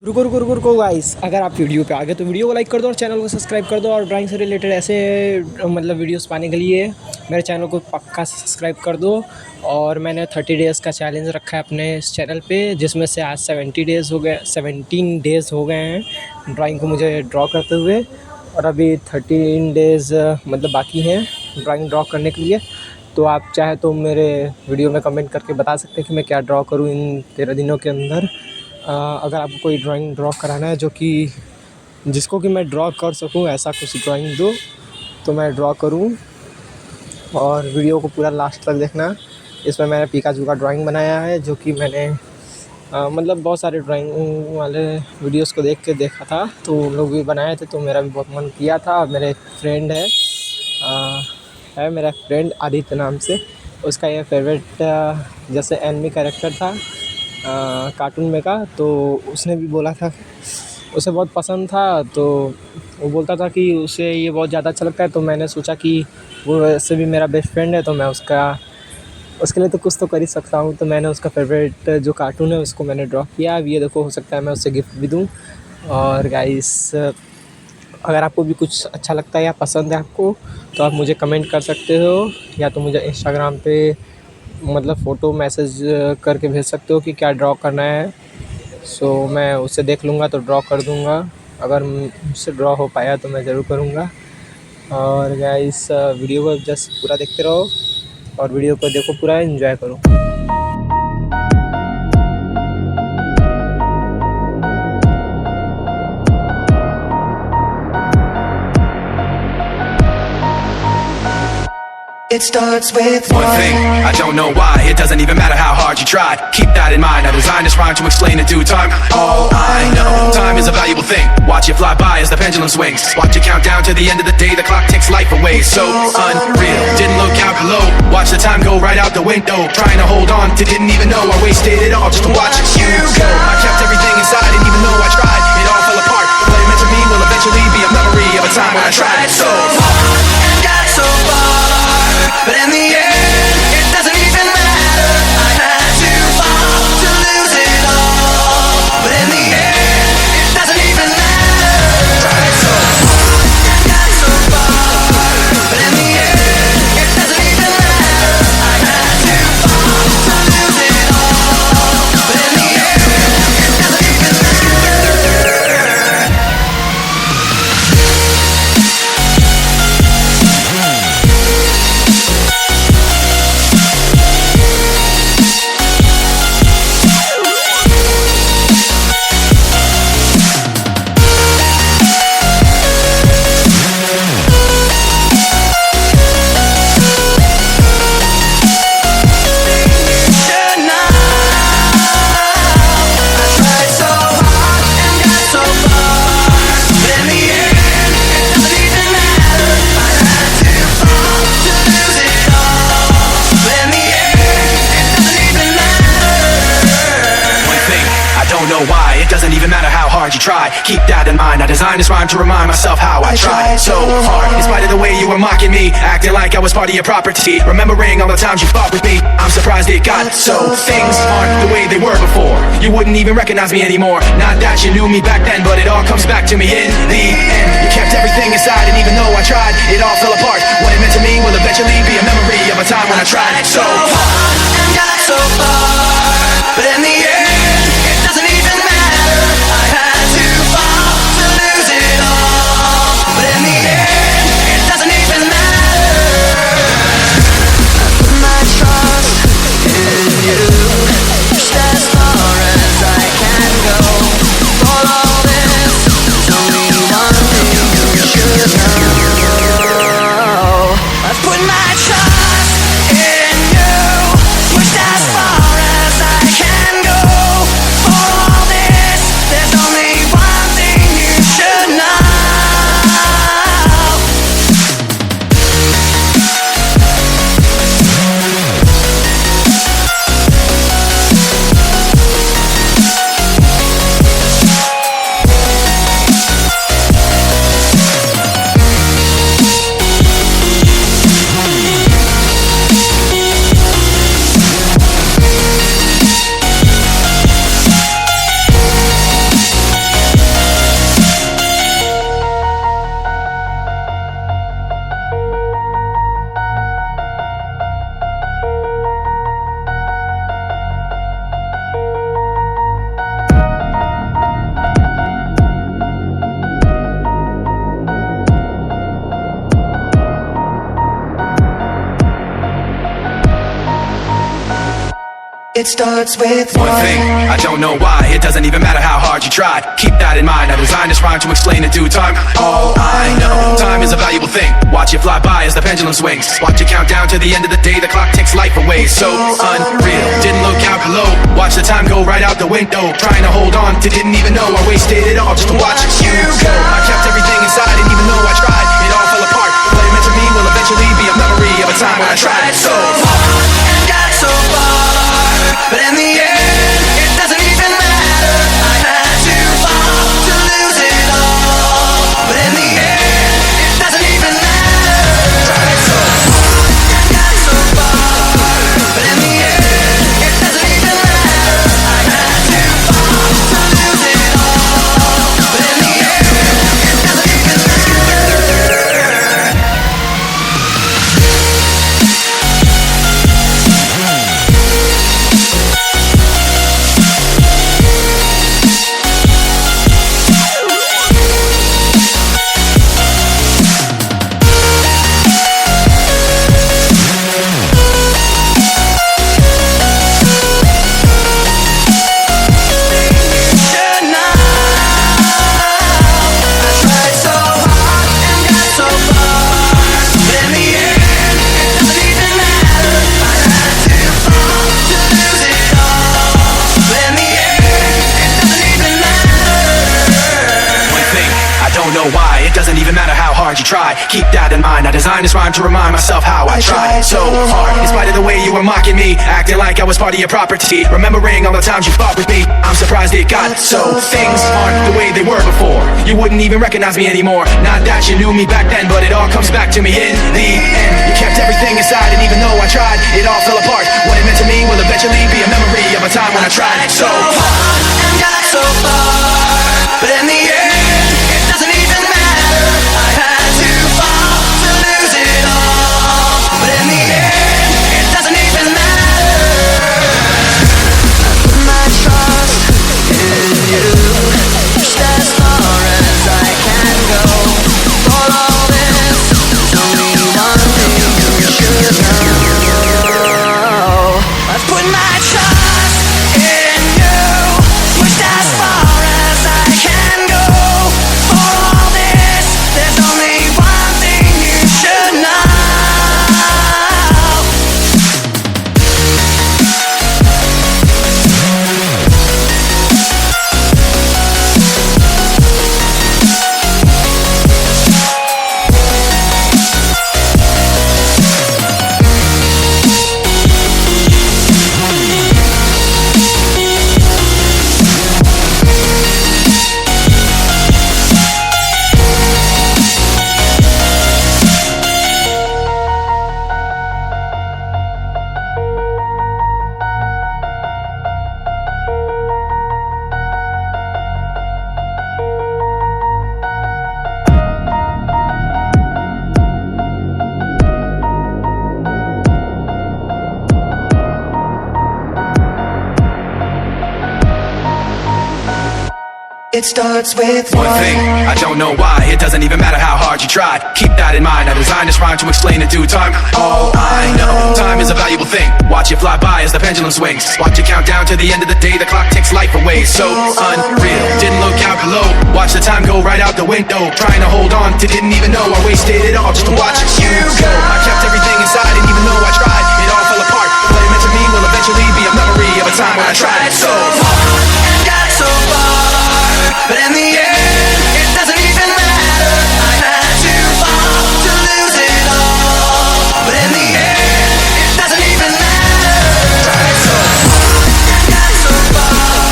रुको रुको रुको रुको गाइस, अगर आप वीडियो पे आ गए तो वीडियो को लाइक कर दो और चैनल को सब्सक्राइब कर दो। और ड्राइंग से रिलेटेड ऐसे मतलब वीडियोस पाने के लिए मेरे चैनल को पक्का से सब्सक्राइब कर दो। और मैंने 30 डेज़ का चैलेंज रखा है अपने इस चैनल पे, जिसमें से आज 17 डेज़ हो गए हैं ड्राइंग को मुझे ड्रॉ करते हुए। और अभी 13 डेज़ मतलब बाकी हैं ड्राइंग ड्रॉ करने के लिए। तो आप चाहे तो मेरे वीडियो में कमेंट करके बता सकते हैं कि मैं क्या ड्रॉ करूँ इन 13 दिनों के अंदर। अगर आपको कोई ड्राइंग ड्रॉ कराना है जो कि जिसको कि मैं ड्रॉ कर सकूं, ऐसा कुछ ड्राइंग दो तो मैं ड्रॉ करूं। और वीडियो को पूरा लास्ट तक देखना। इसमें मैंने पिकाचू का ड्राइंग बनाया है, जो कि मैंने मतलब बहुत सारे ड्राइंग वाले वीडियोस को देख के देखा था, तो उन लोग भी बनाए थे तो मेरा भी बहुत मन किया था। और मेरे एक फ्रेंड है मेरा फ्रेंड आदित्य नाम से, उसका ये फेवरेट जैसे एनिमी कैरेक्टर था कार्टून में का, तो उसने भी बोला था, उसे बहुत पसंद था। तो वो बोलता था कि उसे ये बहुत ज़्यादा अच्छा लगता है। तो मैंने सोचा कि वो वैसे भी मेरा बेस्ट फ्रेंड है, तो मैं उसके लिए तो कुछ तो कर ही सकता हूँ। तो मैंने उसका फेवरेट जो कार्टून है उसको मैंने ड्रॉ किया। अब ये देखो, हो सकता है मैं उससे गिफ्ट भी दूँ। और गाइस, अगर आपको भी कुछ अच्छा लगता है या पसंद है आपको, तो आप मुझे कमेंट कर सकते हो, या तो मुझे इंस्टाग्राम पे मतलब फ़ोटो मैसेज करके भेज सकते हो कि क्या ड्रॉ करना है। सो मैं उसे देख लूँगा तो ड्रॉ कर दूँगा। अगर मुझसे ड्रॉ हो पाया तो मैं ज़रूर करूँगा। और गाइस, वीडियो को जस्ट पूरा देखते रहो और वीडियो को देखो, पूरा एंजॉय करो। It starts with one thing, I don't know why. It doesn't even matter how hard you try. Keep that in mind. I designed this rhyme to explain in due time. All I know, time is a valuable thing. Watch it fly by as the pendulum swings. Watch it count down to the end of the day. The clock takes life away. So unreal. Didn't look out below. Watch the time go right out the window. Trying to hold on to didn't even know I wasted it all just to watch you go. I kept everything inside, and even though I tried, it all fell apart. What it meant to me will eventually be a memory of a time when I tried so hard and got so far. But in the end, it doesn't even matter. I had to fall to lose it all. But in the end, it doesn't even matter. Tried so hard and got so far. But in the end, it doesn't even matter. I had to fall to lose it all. But in the end, it doesn't even matter. Why it doesn't even matter how hard you try. Keep that in mind. I designed this rhyme to remind myself how I tried so hard. In spite of the way you were mocking me, acting like I was part of your property, remembering all the times you fought with me, I'm surprised it got so. Things aren't the way they were before. You wouldn't even recognize me anymore. Not that you knew me back then, but it all comes back to me in the end. You kept everything inside, and even though I tried, it all fell apart. What it meant to me will eventually be a memory of a time when I tried so hard and got so far. But in the end, it doesn't even matter. I had to fall to lose it all. But in the end, it doesn't even matter. I put my trust in you, just as far as I can go. For all this, there's only one thing you should know. I've put my trust in you, pushed as far as It starts with one thing, I don't know why. It doesn't even matter how hard you try. Keep that in mind, I designed this rhyme to explain in due time. All I know, time is a valuable thing. Watch it fly by as the pendulum swings. Watch it count down to the end of the day. The clock takes life away, so unreal. Didn't look out below, watch the time go right out the window. Trying to hold on to didn't even know I wasted it all just to watch you go. I kept everything inside and even though I tried, it all fell apart. What it meant to me will eventually be a memory of a time when I tried so hard and got so far. But in the end, it doesn't even matter. I had to fall to lose it all. But in the end, it doesn't even matter. Tried so hard and got so far. But in the end, it doesn't even matter. I had to fall to lose it all. But in the end, it doesn't even matter. Why? It doesn't even matter how hard you try. Keep that in mind, I designed this rhyme to remind myself how I tried so hard. In spite of the way you were mocking me, acting like I was part of your property, remembering all the times you fought with me, I'm surprised it got so. Things aren't the way they were before. You wouldn't even recognize me anymore. Not that you knew me back then, but it all comes back to me in the end. You kept everything inside and even though I tried, it all fell apart. What it meant to me will eventually be a memory of a time when I tried so hard and got so far. But in the end, it doesn't even matter. I had to fall to lose it all. But in the end, it doesn't even matter. I put my trust in you. Just as far as I can go. For all this, there's only one thing you should know. I put my trust in you. Pushed as far as I can go. For all this, there's only one thing you should know. It starts with one thing, I don't know why. It doesn't even matter how hard you try. Keep that in mind, I designed this rhyme to explain in due time. All I know, time is a valuable thing. Watch it fly by as the pendulum swings. Watch it count down to the end of the day. The clock takes life away, so unreal. Didn't look out below, watch the time go right out the window. Trying to hold on to didn't even know I wasted it all just to watch you go. I kept everything inside and even though I tried, it all fell apart. What it meant to me will eventually be a memory of a time when I tried so hard and got so far. But in the end, it doesn't even matter. I had to fall to lose it all. But in the end, it doesn't even matter. Tried so hard and got so far.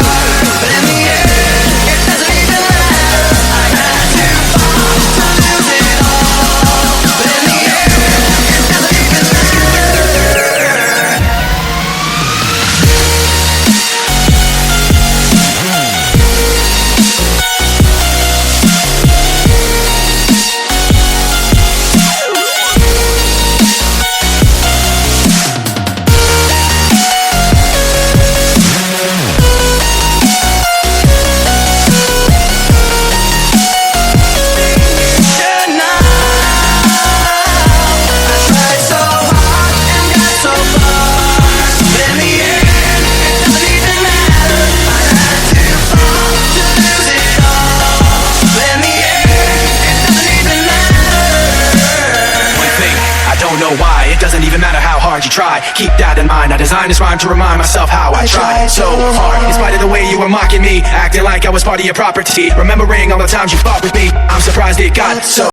But in the end, it doesn't even matter. I had to fall to lose it all. But in the end, it doesn't even matter. don't know why. It doesn't even matter how hard you try. Keep that in mind. I designed this rhyme to remind myself how I tried so hard. In spite of the way you were mocking me, acting like I was part of your property. Remembering all the times you fought with me, I'm surprised it got so